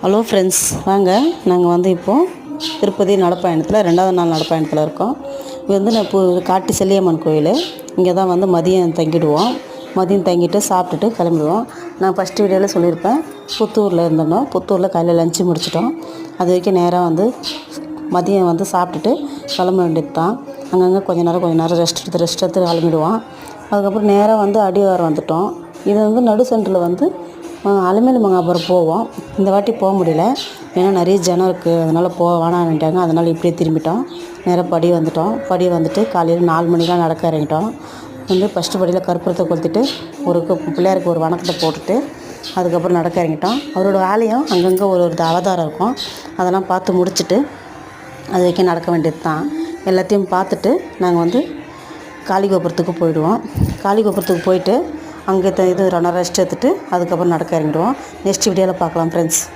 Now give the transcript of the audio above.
Hello friends, வாங்க நாங்கள் வந்து இப்போது திருப்பதி நடப்பயணத்தில் 2வது நாள் நடப்பயணத்தில் இருக்கோம். இது வந்து நான் இப்போ காட்டு செல்லியம்மன் கோயில். இங்கே தான் வந்து மதியம் தங்கிடுவோம். மதியம் தங்கிட்டு சாப்பிட்டுட்டு கிளம்பிடுவோம். நான் ஃபஸ்ட்டு வீடியோவில் சொல்லியிருப்பேன், புத்தூரில் இருந்தோம். புத்தூரில் காலையில் லஞ்சு முடிச்சிட்டோம். அது வரைக்கும் நேராக வந்து மதியம் வந்து சாப்பிட்டுட்டு கிளம்ப வேண்டியது தான். அங்கங்கே கொஞ்சம் நேரம் ரெஸ்ட் எடுத்து கிளம்பிடுவோம். அதுக்கப்புறம் நேராக வந்து அடிவாரம் வந்துவிட்டோம். இது வந்து நடு சென்டரில் வந்து அலமேலு மங்காபுரம் போவோம். இந்த வாட்டி போக முடியல, ஏன்னா நிறைய ஜனம் இருக்குது, அதனால் போக வேணான்ட்டாங்க. அதனால் இப்படியே திரும்பிட்டோம். நேராக படி வந்துட்டு காலையில் 4 மணிக்கெலாம் நடக்க இறங்கிட்டோம். வந்து ஃபஸ்ட்டு படியில் கற்பூரத்தை கொளுத்திட்டு ஒரு பிள்ளையாருக்கு ஒரு வணக்கத்தை போட்டுட்டு அதுக்கப்புறம் நடக்க இறங்கிட்டோம். அவரோட வேலையும் அங்கங்கே ஒரு அவதாரம் இருக்கும், அதெல்லாம் பார்த்து முடிச்சுட்டு அது வரைக்கும் நடக்க வேண்டியது தான். எல்லாத்தையும் பார்த்துட்டு நாங்கள் வந்து காளிகோபுரத்துக்கு போயிடுவோம். காளிகோபுரத்துக்கு போயிட்டு அங்கே இது ரெஸ்ட் எடுத்துகிட்டு அதுக்கப்புறம் நடக்க இறங்கிடுவோம். நெக்ஸ்ட் வீடியோவில் பார்க்கலாம் ஃப்ரெண்ட்ஸ்.